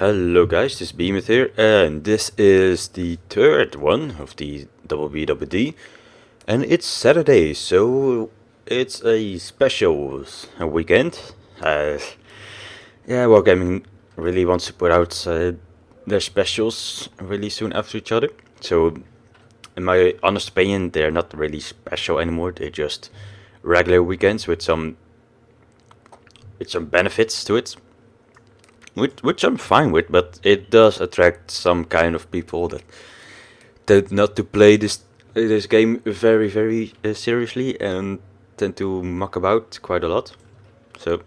Hello guys, this is Behemoth here, and this is the third one of the BBD, and it's Saturday, so it's a special weekend. Wargaming really wants to put out their specials really soon after each other, so in my honest opinion they're not really special anymore, they're just regular weekends with some benefits to it. Which I'm fine with, but it does attract some kind of people that tend not to play this game very seriously and tend to muck about quite a lot. So,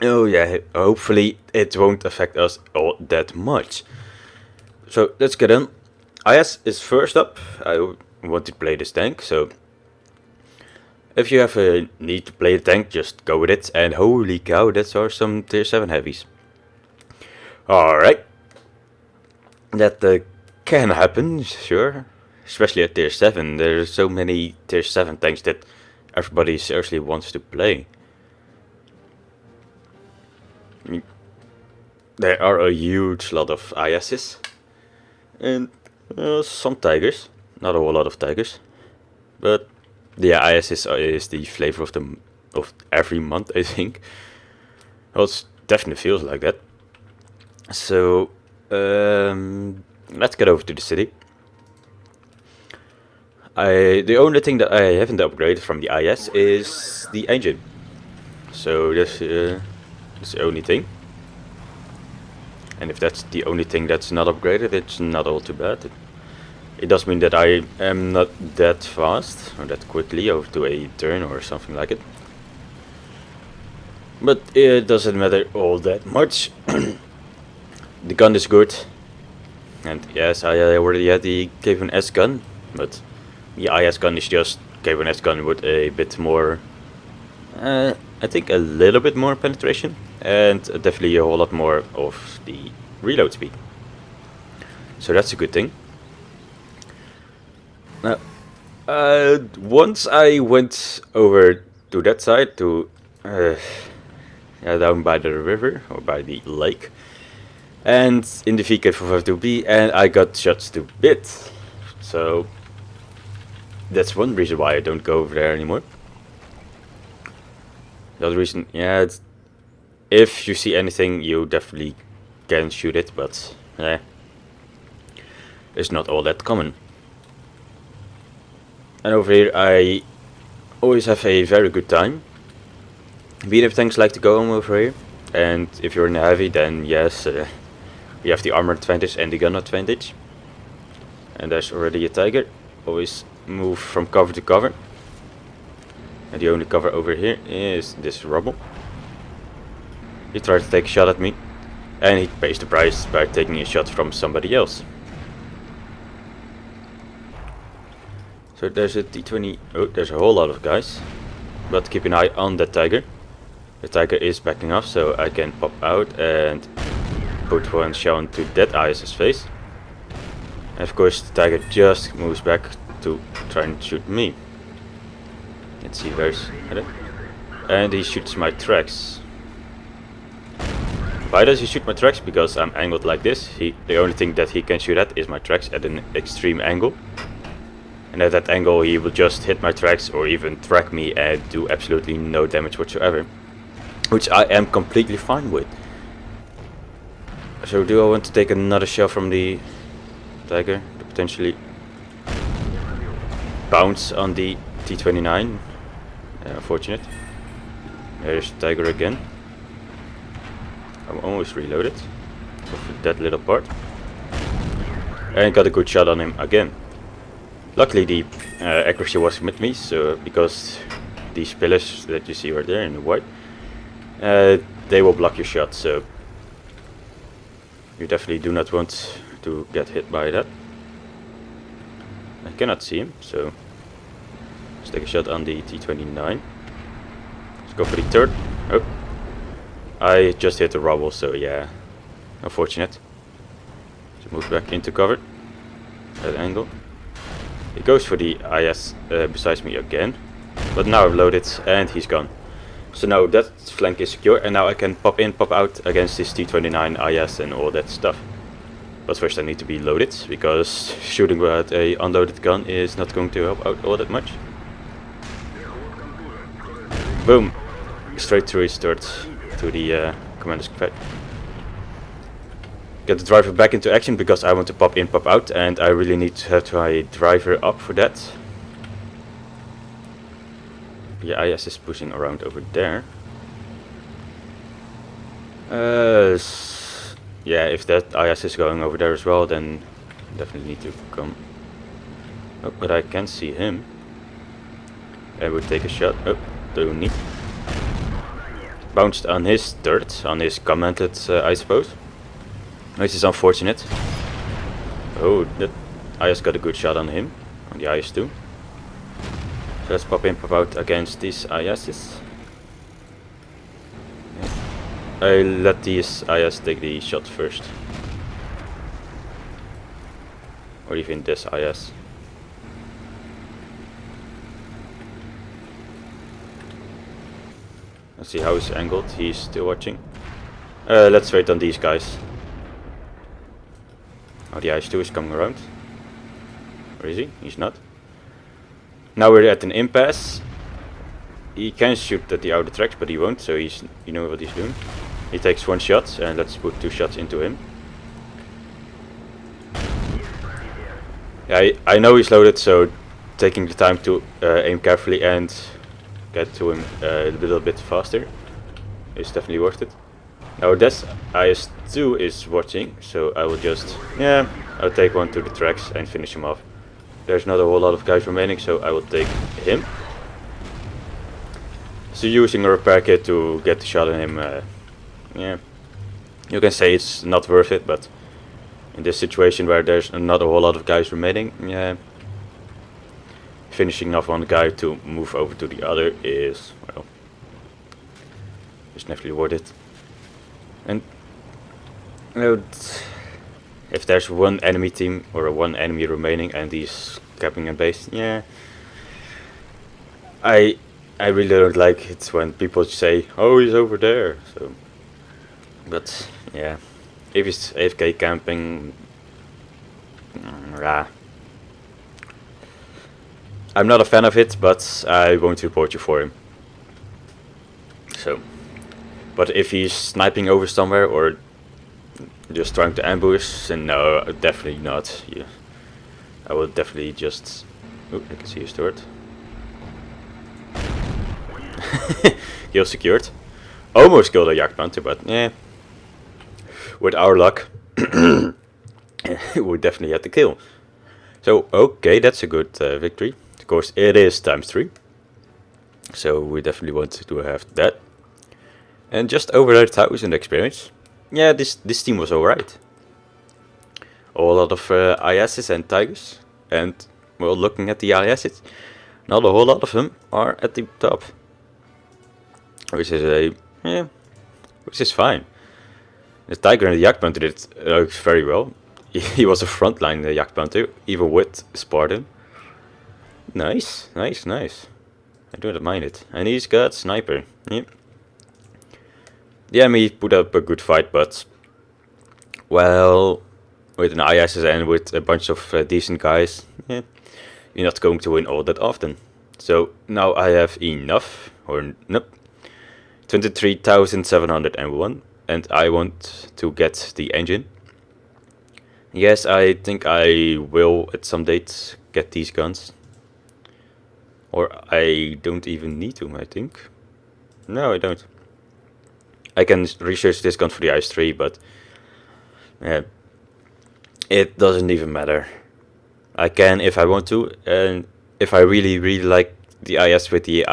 oh yeah, hopefully it won't affect us all that much. So let's get on. IS is first up. I want to play this tank, so if you have a need to play the tank, just go with it. And holy cow, that's are some tier 7 heavies. Alright, that can happen, sure, especially at tier 7, there's so many tier 7 tanks that everybody seriously wants to play. I mean, there are a huge lot of ISs, and some tigers, not a whole lot of tigers, but yeah, ISs is the flavor of every month, I think. Well, it definitely feels like that. So, let's get over to the city. The only thing that I haven't upgraded from the IS is the engine. So that's the only thing. And if that's the only thing that's not upgraded, it's not all too bad. It does mean that I am not that fast or that quickly over to a turn or something like it. But it doesn't matter all that much. The gun is good, and yes, I already had the K1S gun, but the IS gun is just K1S gun with a bit more, I think a little bit more penetration, and definitely a whole lot more of the reload speed. So that's a good thing. Now, once I went over to that side, to down by the river, or by the lake, and in the VK452B, and I got shot to bits. So that's one reason why I don't go over there anymore. The other reason, yeah, if you see anything, you definitely can shoot it, but it's not all that common. And over here, I always have a very good time. BF tanks like to go on over here, and if you're in a heavy, then yes. You have the armor advantage and the gun advantage. And there's already a tiger. Always move from cover to cover. And the only cover over here is this rubble. He tried to take a shot at me, and he pays the price by taking a shot from somebody else. So there's a T20. Oh, there's a whole lot of guys. But keep an eye on that tiger. The tiger is backing off, so I can pop out and put one shell into that IS's face. And of course the tiger just moves back to try and shoot me. Let's see, where's Heather? And he shoots my tracks. Why does he shoot my tracks? Because I'm angled like this. The only thing that he can shoot at is my tracks at an extreme angle. And at that angle he will just hit my tracks or even track me and do absolutely no damage whatsoever. Which I am completely fine with. So do I want to take another shell from the tiger to potentially bounce on the T29? Unfortunate. There's the tiger again. I'm almost reloaded for that little part. And got a good shot on him again. Luckily the accuracy was with me, so because these pillars that you see right there in the white, they will block your shot, so you definitely do not want to get hit by that. I cannot see him, so let's take a shot on the T29. Let's go for the third. Oh, I just hit the rubble, so yeah, unfortunate. So move back into cover at angle. He goes for the IS besides me again, but now I've loaded and he's gone. So now that flank is secure, and now I can pop in, pop out against this T-29 IS and all that stuff. But first I need to be loaded, because shooting with a unloaded gun is not going to help out all that much. Boom! Straight through his third to the commander's pad. Get the driver back into action because I want to pop in, pop out, and I really need to have my driver up for that. The IS is pushing around over there. Yeah, if that IS is going over there as well, then definitely need to come. Oh, but I can see him. I would take a shot. Oh, don't need. Bounced on his turret, on his commented, I suppose. Which is unfortunate. Oh, that IS got a good shot on him, on the IS too. So let's pop in, pop out against these ISs. I let these IS take the shot first. Or even this IS. Let's see how he's angled. He's still watching. Let's wait on these guys. Oh, the IS-2 is coming around. Where is he? He's not. Now we're at an impasse. He can shoot at the outer tracks, but he won't, so you know what he's doing. He takes one shot, and let's put 2 shots into him. Yeah, I know he's loaded, so taking the time to aim carefully and get to him a little bit faster is definitely worth it. Now this IS-2 is watching, so I will just, yeah, I'll take one to the tracks and finish him off. There's not a whole lot of guys remaining, so I will take him. So using a repair kit to get the shot on him, yeah, you can say it's not worth it, but in this situation where there's not a whole lot of guys remaining, yeah, finishing off one guy to move over to the other is, well, it's definitely worth it. And if there's one enemy team or one enemy remaining and he's capping a base, yeah, I really don't like it when people say, oh, he's over there. So, but yeah, if he's AFK camping, I'm not a fan of it, but I won't report you for him. So, but if he's sniping over somewhere or just trying to ambush, then no, definitely not. Yeah, I will definitely just. Oh, I can see his turret. Kill secured. Almost killed a Jagdpanther, but yeah, with our luck, we definitely had the kill. So okay, that's a good victory. Of course, it is ×3, so we definitely want to have that. And just over 1,000 experience. Yeah, this team was alright. A lot of ISs and Tigers, and well, looking at the ISs, not a whole lot of them are at the top, which is which is fine. The Tiger and the Jagdpanther did very well. He was a frontline Jagdpanther, even with Spartan. Nice, nice, nice. I don't mind it. And he's got sniper. Yep. The enemy put up a good fight, but well, with an ISS and with a bunch of decent guys, yeah, you're not going to win all that often. So now I have enough, or nope, 23,701, and I want to get the engine. Yes, I think I will at some date get these guns. Or I don't even need to, I think. No, I don't. I can research this gun for the IS-3, but it doesn't even matter. I can if I want to, and if I really like the IS with the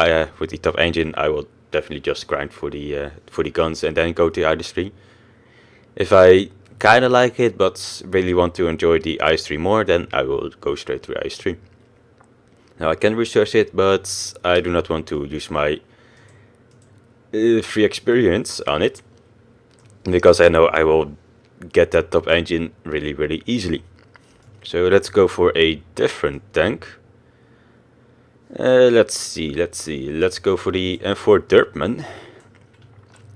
top engine, I will definitely just grind for the guns and then go to the IS-3. If I kinda like it but really want to enjoy the IS-3 more, then I will go straight to the IS-3. Now I can research it, but I do not want to use my free experience on it, because I know I will get that top engine really easily. So let's go for a different tank. Let's see. Let's go for the M4 Derpman,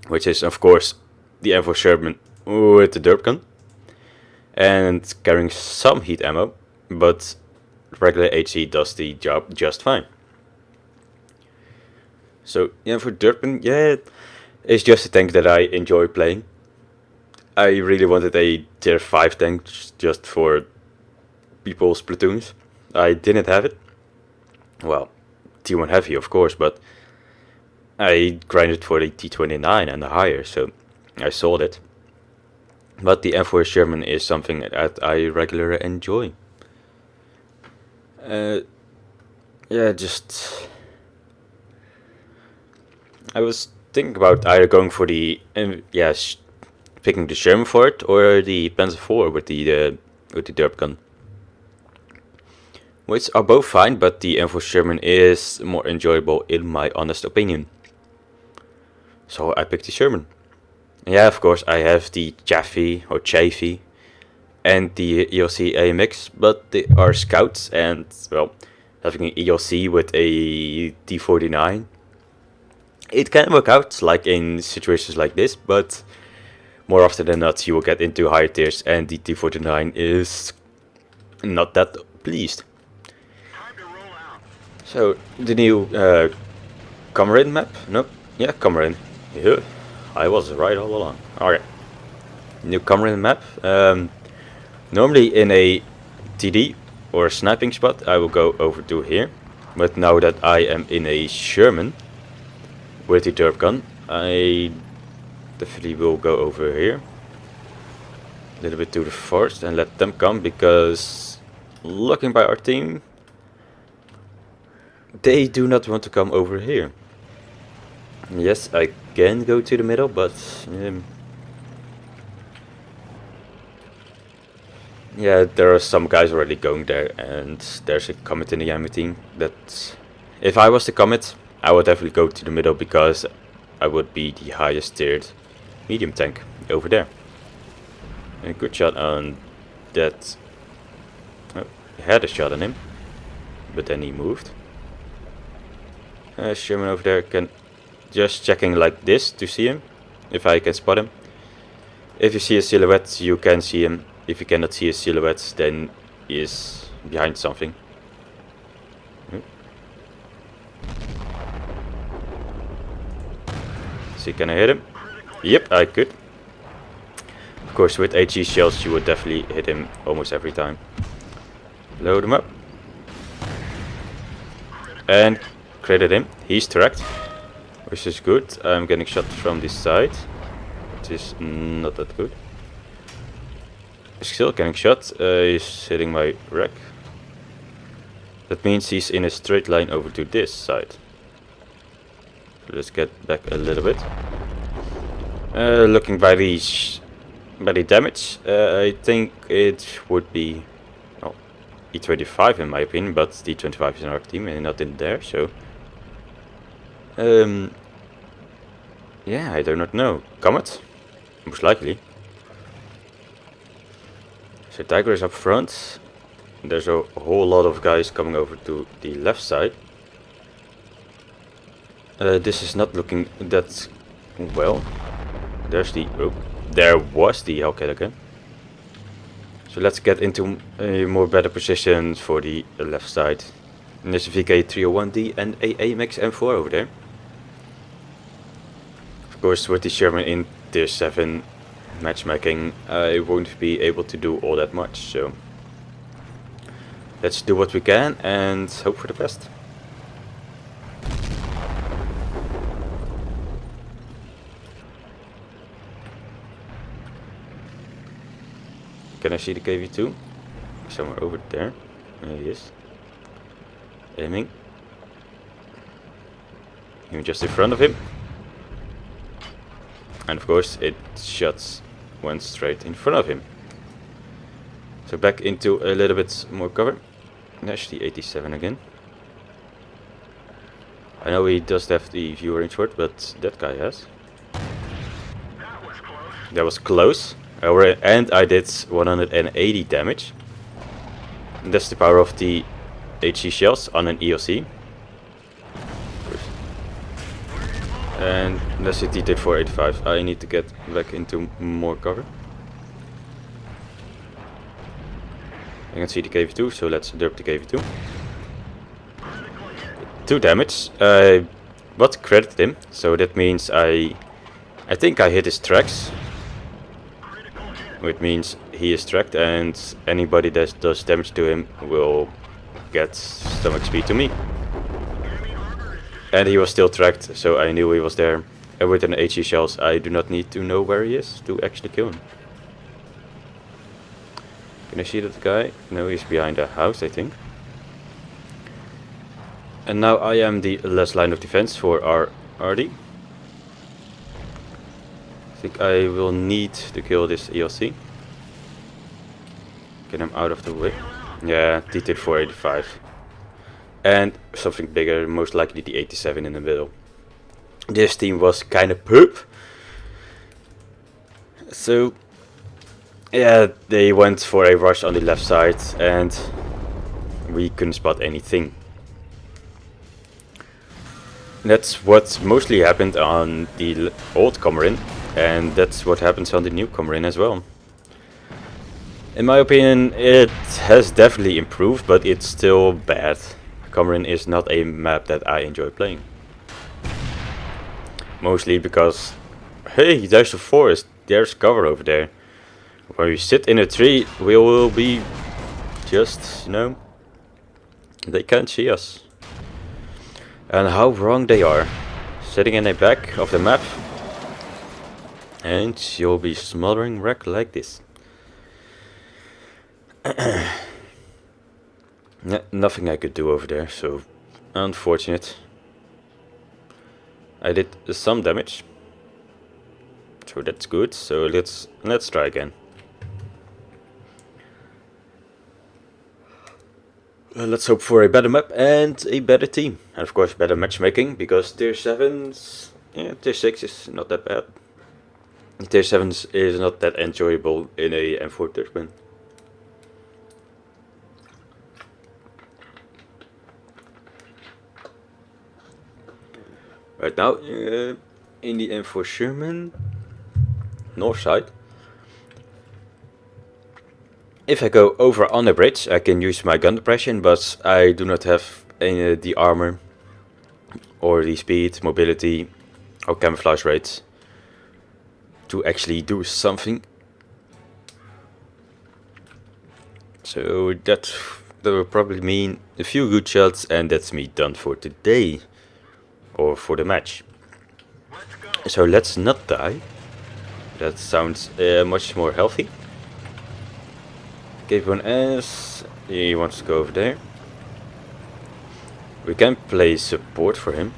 which is of course the M4 Sherman with the derpgun and carrying some heat ammo, but regular HE does the job just fine. So yeah, for Derpman, yeah, it's just a tank that I enjoy playing. I really wanted a tier 5 tank just for people's platoons. I didn't have it. Well, T1 heavy of course, but I grinded for the T29 and higher, so I sold it. But the M4 Sherman is something that I regularly enjoy. Yeah, just I was thinking about either going for the picking the Sherman for it or the Panzer 4 with the derp gun, which are both fine, but the M4 Sherman is more enjoyable in my honest opinion. So I picked the Sherman. Yeah, of course I have the Chaffee or Chafee and the ELC AMX, but they are scouts, and well, having an ELC with a T49, it can work out like in situations like this, but more often than not you will get into higher tiers and the T49 is not that pleased. So the new Comrade map? Nope. Yeah, Comrade. Yeah, I was right all along. Alright. New Comrade map. Normally in a TD or sniping spot I will go over to here, but now that I am in a Sherman with the derp gun, I definitely will go over here a little bit to the forest and let them come, because looking by our team, they do not want to come over here. Yes, I can go to the middle, but yeah, there are some guys already going there, and there's a comet in the enemy team that if I was the comet, I would definitely go to the middle, because I would be the highest tiered medium tank over there. And a good shot on that. Oh, he had a shot on him, but then he moved. Sherman over there, can just checking like this to see him, if I can spot him. If you see a silhouette, you can see him. If you cannot see a silhouette, then he is behind something. See, can I hit him? Yep, I could. Of course, with HE shells you would definitely hit him almost every time. Load him up. And credit him. He's tracked, which is good. I'm getting shot from this side, which is not that good. Still getting shot. He's hitting my wreck. That means he's in a straight line over to this side. So let's get back a little bit. Looking by the damage, I think it would be E25 in my opinion, but the E25 is in our team and not in there, so yeah, I do not know. Comet? Most likely. So Tiger is up front. There's a whole lot of guys coming over to the left side. This is not looking that well. There's the... oh, there was the Hellcat again. So let's get into a more better position for the left side. And there's a VK301D and a AMX M4 over there. Of course, with the Sherman in tier 7 matchmaking, I won't be able to do all that much. So let's do what we can and hope for the best. Can I see the KV2? Somewhere over there. There he is. Aiming. Even just in front of him. And of course it shots went straight in front of him. So back into a little bit more cover. There's the 87 again. I know he does have the view range for it, but that guy has. That was close. And I did 180 damage. And that's the power of the HE shells on an ELC. And that's it, did 485. I need to get back into more cover. I can see the KV2, so let's derp the KV2. 2 damage. But credited him, so that means I think I hit his tracks. Which means he is tracked, and anybody that does damage to him will get some XP to me. And he was still tracked, so I knew he was there. And with an HE shells, I do not need to know where he is to actually kill him. Can I see that guy? No, he's behind a house, I think. And now I am the last line of defense for our RD. I think I will need to kill this ELC. Get him out of the way. Yeah, T-Tit 485. And something bigger, most likely the 87 in the middle. This team was kind of poop. So, yeah, they went for a rush on the left side and we couldn't spot anything. That's what mostly happened on the old Comarin, and that's what happens on the new Comarin as well. In my opinion, it has definitely improved, but it's still bad. Comarin is not a map that I enjoy playing. Mostly because, hey, there's a forest, there's cover over there. When we sit in a tree, we will be just, you know, they can't see us. And how wrong they are. Sitting in the back of the map. And you'll be smothering wreck like this. Nothing I could do over there, so unfortunate. I did some damage. So that's good. So let's try again. Let's hope for a better map and a better team. And of course better matchmaking, because tier 7s, yeah, tier 6 is not that bad. Tier 7s is not that enjoyable in a M4 Derpman. Right now, in the M4 Sherman, north side. If I go over on the bridge, I can use my gun depression, but I do not have any, the armor, or the speed, mobility, or camouflage rates to actually do something. So that will probably mean a few good shots, and that's me done for today, or for the match. So let's not die. That sounds much more healthy. K1S, he wants to go over there. We can play support for him.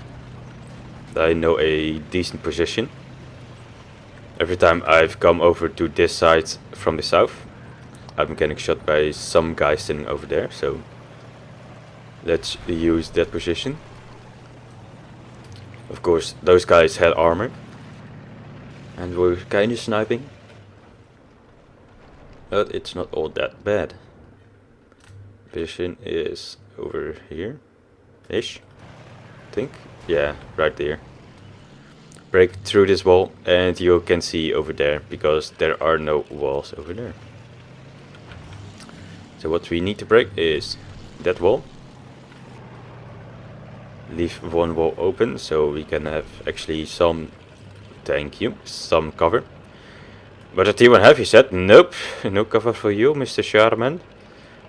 I know a decent position. Every time I've come over to this side from the south, I'm getting shot by some guy sitting over there, so let's use that position. Of course, those guys had armor, and we're kinda sniping. But it's not all that bad. Position is over here ish, I think. Yeah, right there. Break through this wall and you can see over there, because there are no walls over there. So what we need to break is that wall. Leave one wall open so we can have actually some, thank you, some cover. But the T1 Heavy said, nope, no cover for you, Mr. Sherman.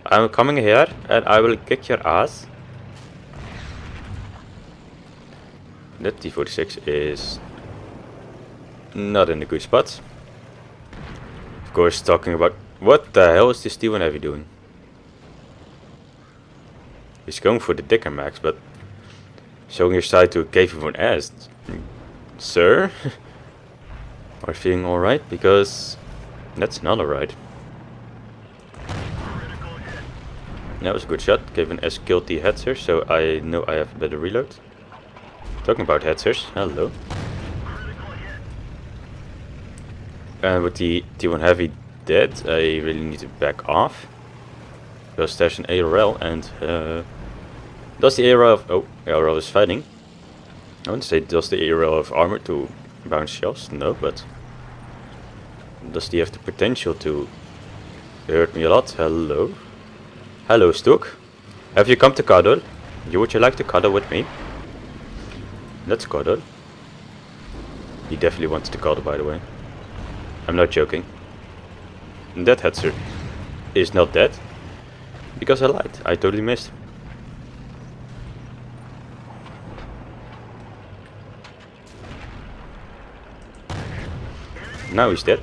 I'm coming here and I will kick your ass. That T46 is not in a good spot. Of course, talking about what the hell is this T1 Heavy doing? He's going for the Dicker Max, but showing your side to a KV1S. Sir? Are feeling alright? Because that's not alright. That was a good shot. K1S killed the Hetzer, so I know I have a better reload. Talking about Hetzers, hello. And with the T1 Heavy dead, I really need to back off. Because there's an ARL and does the ARL, oh, ARL is fighting. I wouldn't say does the hero have armor to bounce shells, no, but does he have the potential to hurt me a lot? Hello? Hello, Stook. Have you come to cuddle? Would you like to cuddle with me? Let's cuddle. He definitely wants to cuddle, by the way. I'm not joking. And that Hetzer is not dead. Because I lied. I totally missed. Now he's dead.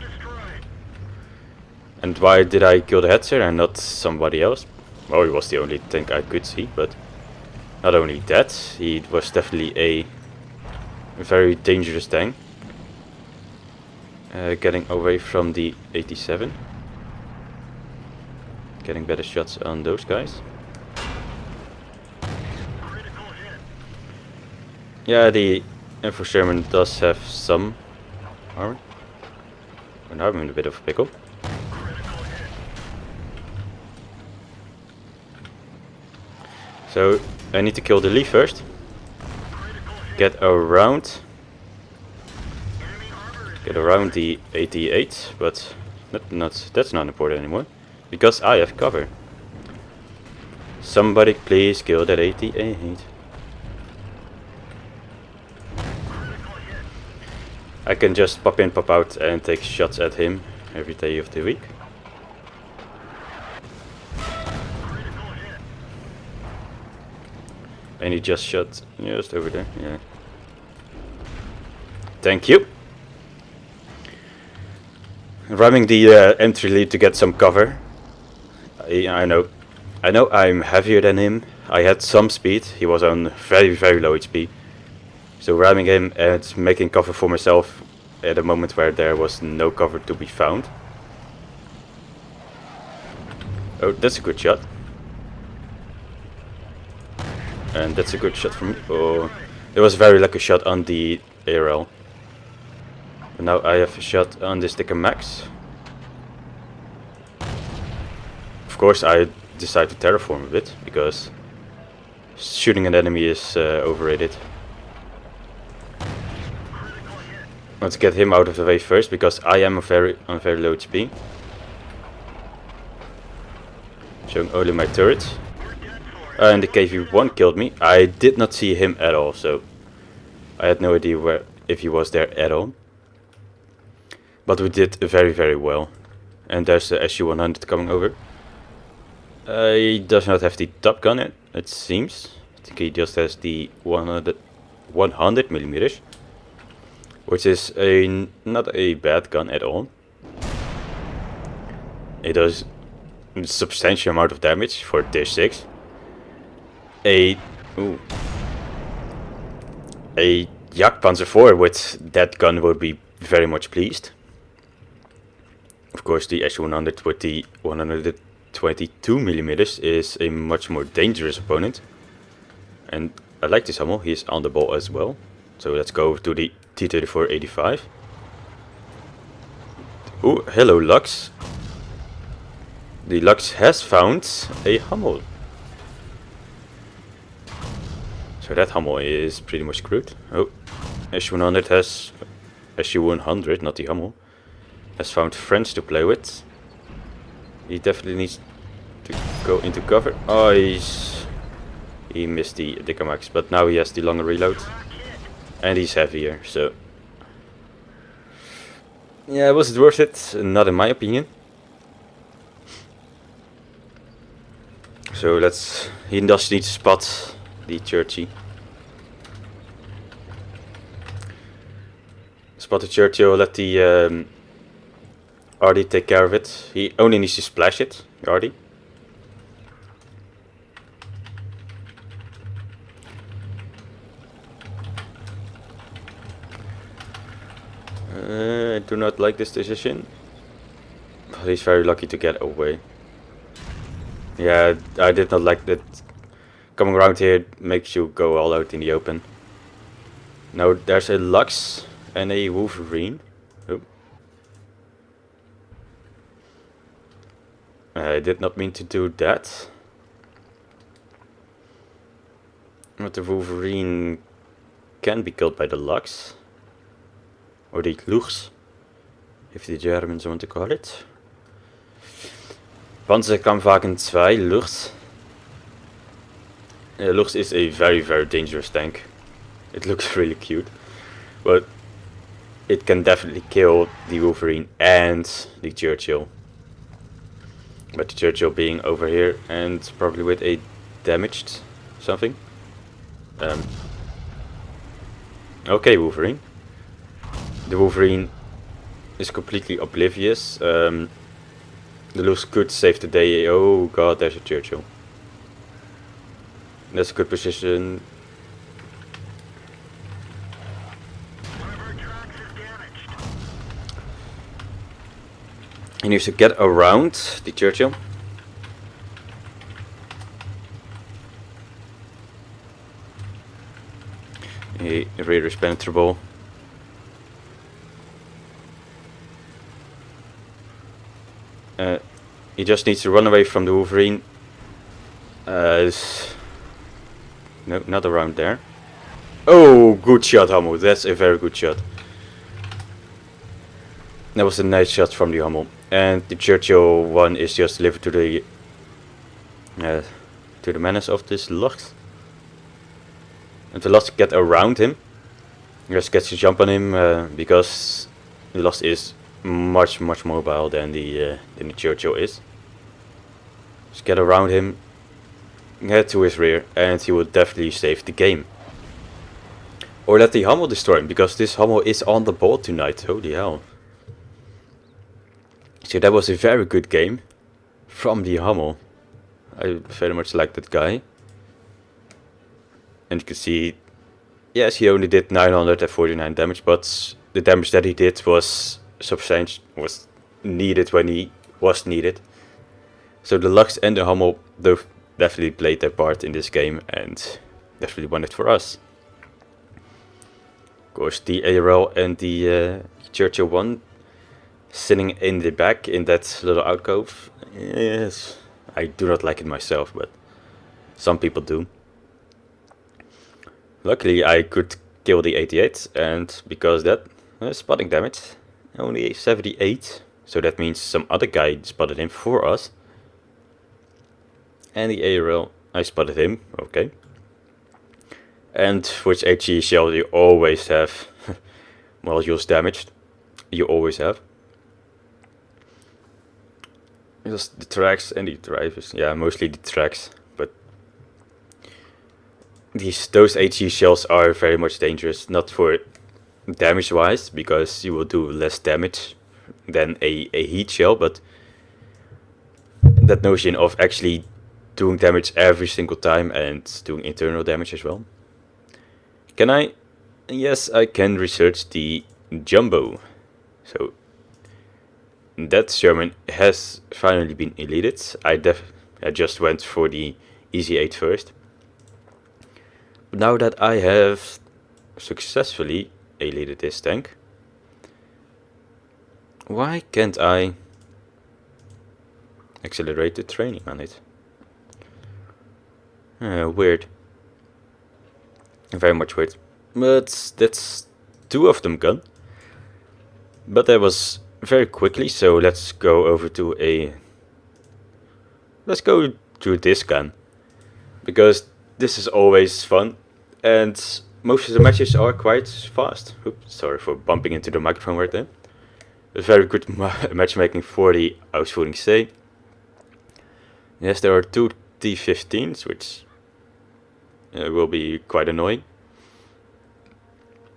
And why did I kill the Hetzer and not somebody else? Well, he was the only thing I could see, but not only that, he was definitely a very dangerous tank. Getting away from the 87. Getting better shots on those guys. Yeah, the M4 Sherman does have some armor. And now I'm in a bit of a pickle. So I need to kill the leaf first. Get around the 88, but that's not important anymore. Because I have cover. Somebody please kill that 88. I can just pop in, pop out and take shots at him every day of the week. And he just shot just over there, yeah. Thank you. Ramming the M3 lead to get some cover. I know I'm heavier than him. I had some speed. He was on very, very low HP. So ramming him and making cover for myself at a moment where there was no cover to be found. Oh, that's a good shot. And that's a good shot from me. Oh, it was a very lucky shot on the ARL. And now I have a shot on the sticker max. Of course I decide to terraform a bit, because shooting an enemy is overrated. Let's get him out of the way first, because I am on very low HP. Showing only my turret. And the KV-1 killed me. I did not see him at all, so I had no idea if he was there at all. But we did very, very well. And there's the SU-100 coming over. He does not have the top gun, it seems. I think he just has the 100 millimeters. Which is not a bad gun at all. It does a substantial amount of damage for tier 6. A Jagdpanzer IV with that gun would be very much pleased. Of course, the SU-100 with the 122 millimeters is a much more dangerous opponent. And I like this ammo, he's on the ball as well. So let's go to the T-34-85. Oh, hello Lux. The Lux has found a Hummel. So that Hummel is pretty much screwed. Oh, SU-100 has... SU-100, not the Hummel. Has found friends to play with. He definitely needs to go into cover. Oh, he missed the Dicamax, but now he has the longer reload. And he's heavier, so... Yeah, was it worth it? Not in my opinion. So he does need to spot the Churchy. Spot the Churchy, let the Ardy take care of it. He only needs to splash it, Ardy. I do not like this decision. But he's very lucky to get away. Yeah, I did not like that. Coming around here makes you go all out in the open. Now there's a Lux and a Wolverine. Oh. I did not mean to do that. But the Wolverine can be killed by the Lux. Or the Luchs, if the Germans want to call it. Panzerkampfwagen 2, Luchs. Luchs is a very, very dangerous tank. It looks really cute. But it can definitely kill the Wolverine and the Churchill. But the Churchill being over here and probably with a damaged something. Okay, Wolverine. The Wolverine is completely oblivious. The Lux could save the day. Oh god, there's a Churchill. That's a good position. He needs to get around the Churchill. He really is penetrable. He just needs to run away from the Wolverine. No, not around there. Oh, good shot, Hummel. That's a very good shot. That was a nice shot from the Hummel. And the Churchill one is just delivered to the menace of this Lux. And the Lux get around him. Just gets a jump on him because the Lux is much mobile than the Churchill is. Just get around him, head to his rear, and he will definitely save the game. Or let the Hummel destroy him, because this Hummel is on the ball tonight. Holy hell. So that was a very good game from the Hummel. I very much like that guy. And you can see, yes, he only did 949 damage, but the damage that he did was substantial, was needed when he was needed. So the Lux and the Hummel both definitely played their part in this game and definitely won it for us. Of course, the ARL and the Churchill one sitting in the back in that little alcove. Yes, I do not like it myself, but some people do. Luckily, I could kill the 88, and because that spotting damage, only 78. So that means some other guy spotted him for us. And the ARL, I spotted him, okay. And which HE shell you always have modules damaged. You always have. Just the tracks and the drivers. Yeah, mostly the tracks. But those HE shells are very much dangerous. Not for damage wise, because you will do less damage than a heat shell. But that notion of actually doing damage every single time and doing internal damage as well. Can I? Yes, I can research the Jumbo. So that Sherman has finally been eluded. I just went for the Easy 8 first. But now that I have successfully eluded this tank, why can't I accelerate the training on it? Weird. Very much weird. But that's two of them gone. But that was very quickly, so let's go over to let's go to this gun. Because this is always fun. And most of the matches are quite fast. Oops, sorry for bumping into the microphone right there. A very good matchmaking for the Ausf. Yes, there are two T-15s, which will be quite annoying.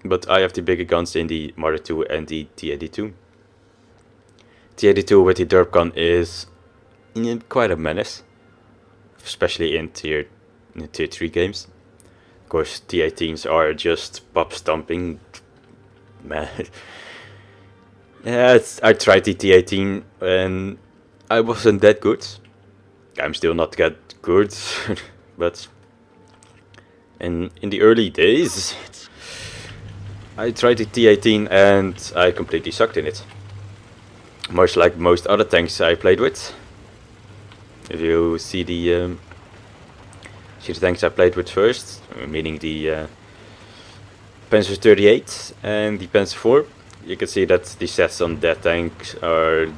But I have the bigger guns in the Mark 2 and the T-82. T-82 with the derpgun is quite a menace, especially in tier 3 games. Of course, T-18s are just pop stomping. Man. Yeah, I tried the T-18 and I wasn't that good. I'm still not that good, but in the early days, I tried the T-18 and I completely sucked in it. Much like most other tanks I played with. If you see the tanks I played with first, meaning the Panzer 38 and the Panzer 4. You can see that the stats on that tank are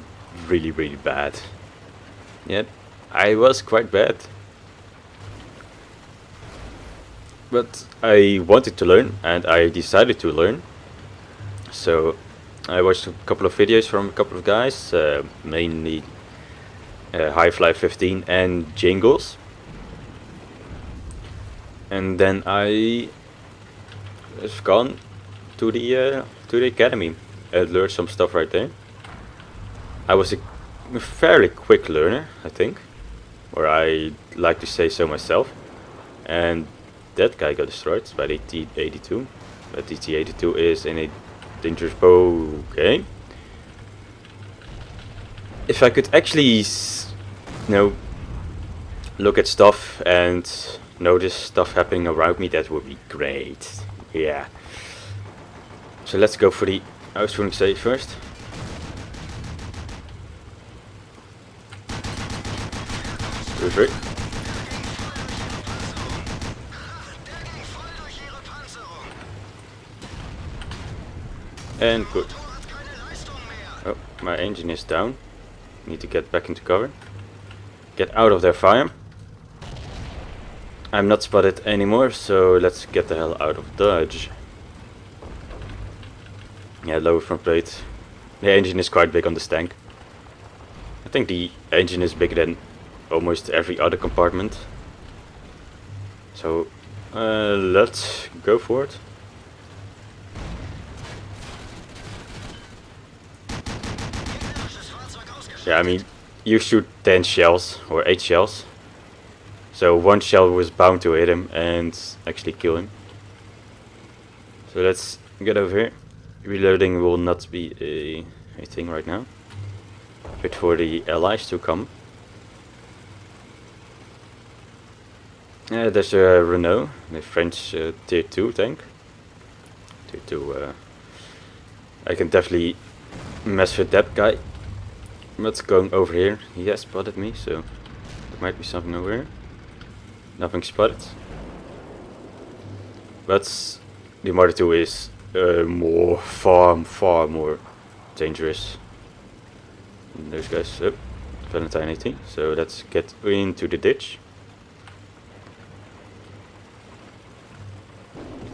really bad. Yep, I was quite bad. But I wanted to learn and I decided to learn. So I watched a couple of videos from a couple of guys, mainly Highfly 15 and Jingles. And then I have gone to the academy and learned some stuff right there. I was a fairly quick learner, I think, or I like to say so myself. And that guy got destroyed by the T82. But the T82 is in a dangerous bow. Okay. If I could actually, look at stuff and notice stuff happening around me, that would be great. Yeah. So let's go for the Ausf save first. Perfect. And good. Oh, my engine is down. Need to get back into cover. Get out of their fire. I'm not spotted anymore, so let's get the hell out of dodge. Yeah, lower front plate. The engine is quite big on this tank. I think the engine is bigger than almost every other compartment. So let's go for it. Yeah, I mean, you shoot 10 shells or 8 shells. So one shell was bound to hit him and actually kill him. So let's get over here. Reloading will not be a thing right now. Wait for the allies to come. There's a Renault, the French tier 2 tank. Tier 2, I can definitely mess with that guy. What's going over here? He has spotted me, so there might be something over here. Nothing spotted. But the Marder 2 is far more dangerous than those guys. Oh, Valentine 18. So let's get into the ditch.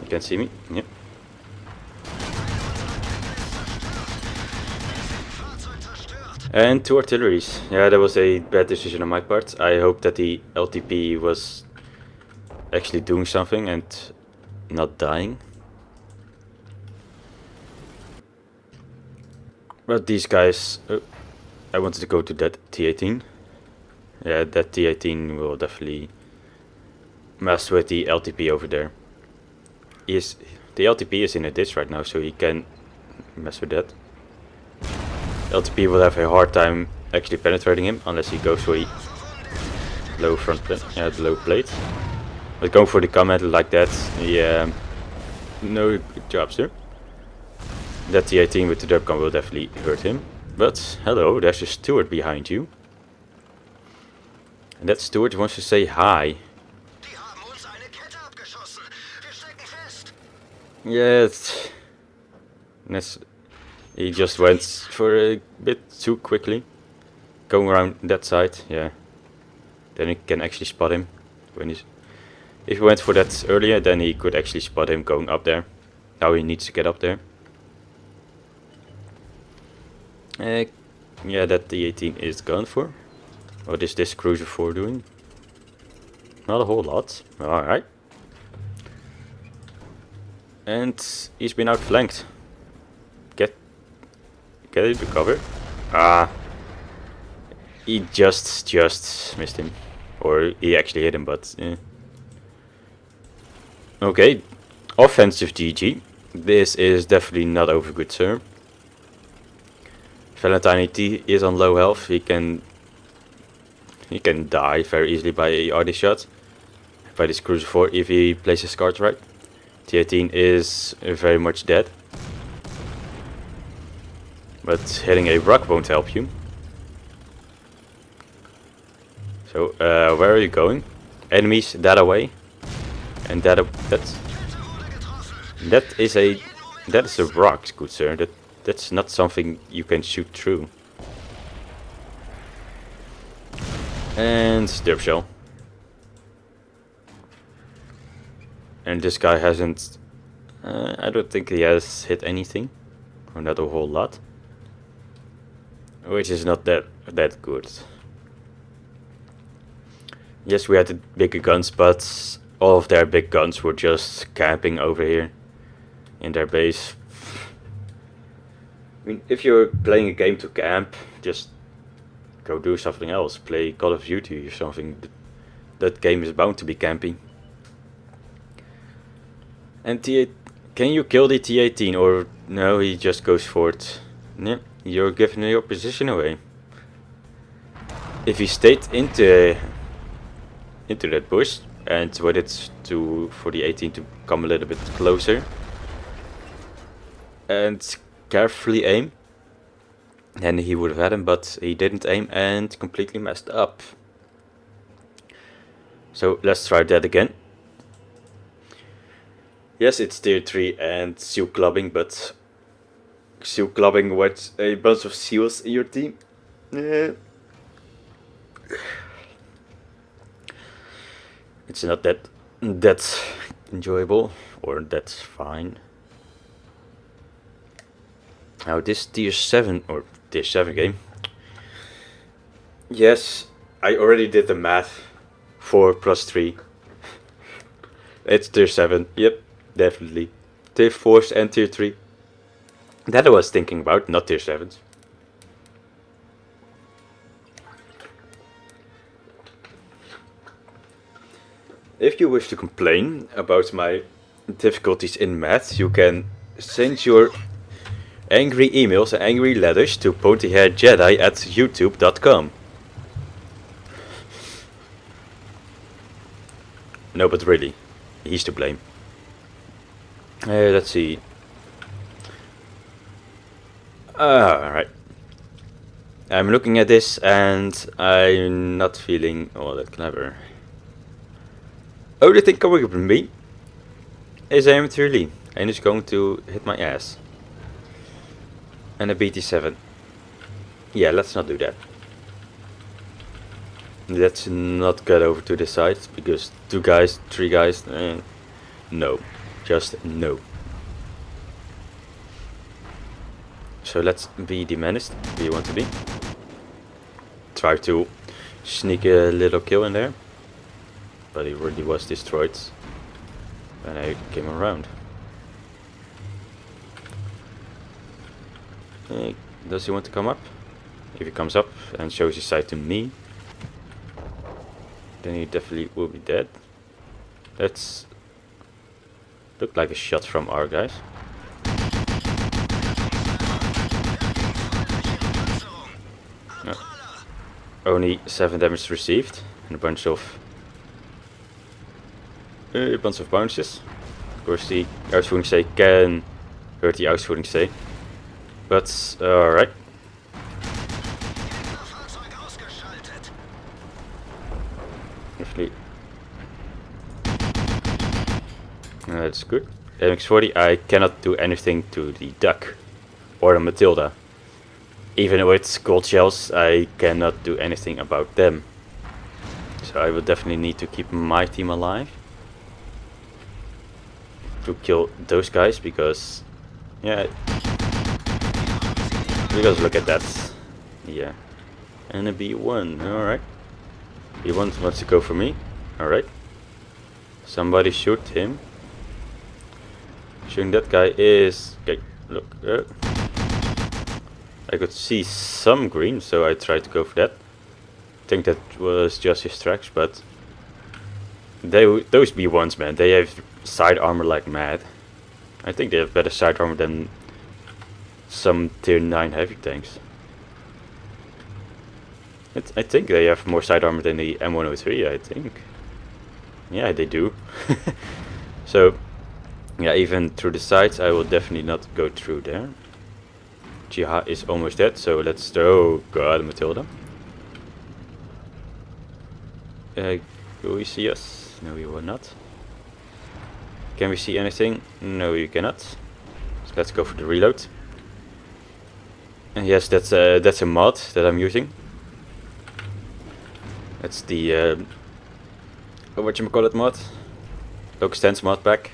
You can see me? Yep. And 2 artilleries. Yeah, that was a bad decision on my part. I hope that the LTP was actually doing something and not dying. But these guys... Oh, I wanted to go to that T18. Yeah, that T18 will definitely mess with the LTP over there. The LTP is in a ditch right now, so he can mess with that. LTP will have a hard time actually penetrating him unless he goes for a low front plate, the low plate. But going for the command like that, yeah, no good job, sir. That T18 with the derpgun will definitely hurt him. But hello, there's a steward behind you. And that steward wants to say hi. Yes. He just went for a bit too quickly. Going around that side, yeah. Then you can actually spot him. If he went for that earlier, then he could actually spot him going up there. Now he needs to get up there. Yeah, that T18 is gone for. What is this Cruiser 4 doing? Not a whole lot. Alright. And he's been outflanked. Get into cover. Ah. He just missed him. Or he actually hit him, but yeah. Okay. Offensive GG. This is definitely not over good, sir. Valentine AT is on low health. He can die very easily by a RD shot. By this Cruiser 4 if he plays his cards right. T18 is very much dead. But hitting a rock won't help you. So where are you going? Enemies that away. And that's... That is a rock, good sir. That's not something you can shoot through. And derp shell. And this guy hasn't. I don't think he has hit anything, or not a whole lot. Which is not that good. Yes, we had the bigger guns, but all of their big guns were just camping over here in their base. I mean, if you're playing a game to camp, just go do something else. Play Call of Duty or something. That game is bound to be camping. And can you kill the T-18, or no, he just goes for it. Yeah, you're giving your position away. If he stayed into that bush and waited for the 18 to come a little bit closer and carefully aim, then he would have had him, but he didn't aim and completely messed up. So let's try that again. Yes, it's tier 3 and seal clubbing, but seal clubbing with a bunch of seals in your team. It's not that enjoyable, or that's fine. Now this tier 7 game. Yes, I already did the math. 4 plus 3. It's tier 7. Yep, definitely. Tier 4s and tier 3. That I was thinking about, not tier 7s. If you wish to complain about my difficulties in math, you can send your angry emails and angry letters to pontyhairedjedi@youtube.com. No, but really, he's to blame. Let's see. Alright. I'm looking at this and I'm not feeling all that clever. Only thing coming up with me is a M3 Lee, and it's going to hit my ass. And a BT7. Yeah, let's not do that. Let's not get over to the side, because 2 guys, 3 guys, no. Just no. So let's be the menace we want to be. Try to sneak a little kill in there. But he really was destroyed when I came around. Does he want to come up? If he comes up and shows his side to me, then he definitely will be dead. That's looked like a shot from our guys. No. Only 7 damage received and a bunch of bounces. Of course, the uitvoeringsstee can hurt the uitvoeringsstee. But alright. Definitely. That's good. MX-40, I cannot do anything to the duck or the Matilda. Even with gold shells, I cannot do anything about them. So I will definitely need to keep my team alive to kill those guys, because yeah, because look at that. Yeah, and a B1. Alright, B1 wants to go for me. Alright, somebody shoot him. Shooting that guy is okay. Look, I could see some green, so I tried to go for that. I think that was just his tracks, but those B1s, man, they have side armor like mad. I think they have better side armor than some tier 9 heavy tanks. I think they have more side armor than the M103, I think. Yeah, they do. So, yeah, even through the sides, I will definitely not go through there. Jiha is almost dead, so let's throw. Oh god, Matilda. Will he see us? No, he will not. Can we see anything? No, you cannot. So let's go for the reload. And yes, that's a mod that I'm using. That's the whatchamacallit mod? Locastan's Modpack.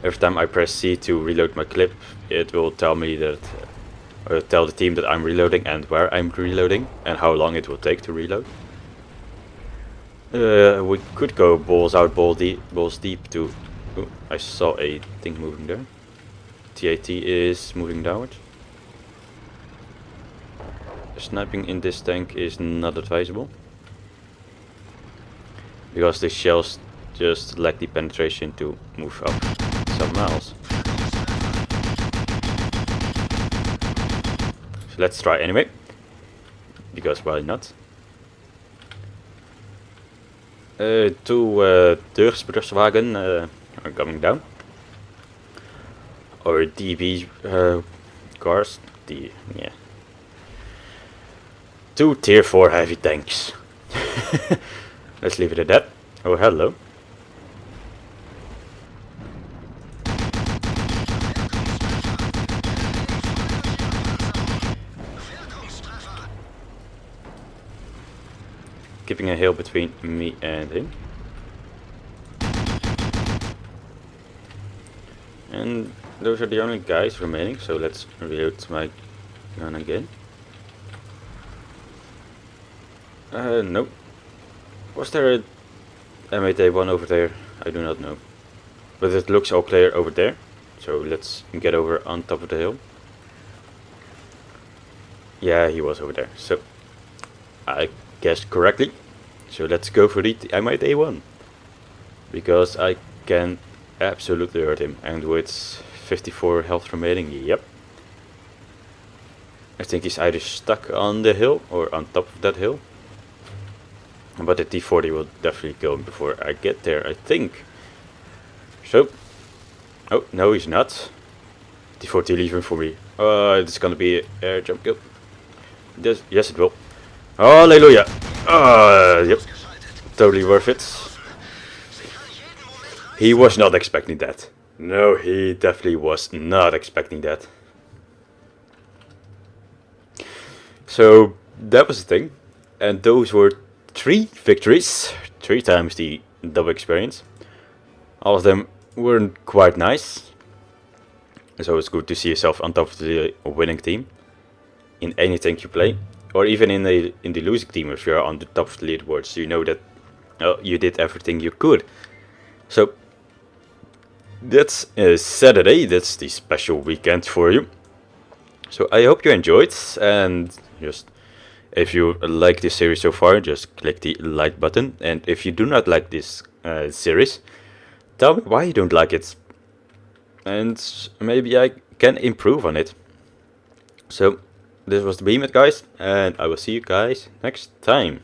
Every time I press C to reload my clip, it will tell me that, tell the team that I'm reloading and where I'm reloading and how long it will take to reload. We could go balls out, balls deep to... Ooh, I saw a thing moving there. TAT is moving downward. Sniping in this tank is not advisable, because the shells just lack the penetration to move up some miles. So let's try anyway, because why not? Two Derpman are coming down. Or DB cars. Yeah. Two tier 4 heavy tanks. Let's leave it at that. Oh, hello. Keeping a hill between me and him. And those are the only guys remaining, so let's reload my gun again. Nope. Was there a M8A1 over there? I do not know. But it looks all clear over there. So let's get over on top of the hill. Yeah, he was over there. So I guessed correctly. So let's go for the M8A1. Because I can absolutely hurt him. And with 54 health remaining, yep. I think he's either stuck on the hill or on top of that hill. But the T40 will definitely kill him before I get there, I think. So. Oh, no, he's not. T40 leaving for me. It's gonna be an air jump kill. Yes, it will. Hallelujah. Yep. Totally worth it. He was not expecting that. No, he definitely was not expecting that. So, that was the thing. And those were 3 victories, 3 times the double experience. All of them weren't quite nice, so it's good to see yourself on top of the winning team in anything you play, or even in the losing team. If you're on the top of the leaderboards, you know that you did everything you could. So that's Saturday. That's the special weekend for you. So I hope you enjoyed, and just if you like this series so far, just click the like button. And if you do not like this series, tell me why you don't like it. And maybe I can improve on it. So, this was the Behemoth, guys. And I will see you guys next time.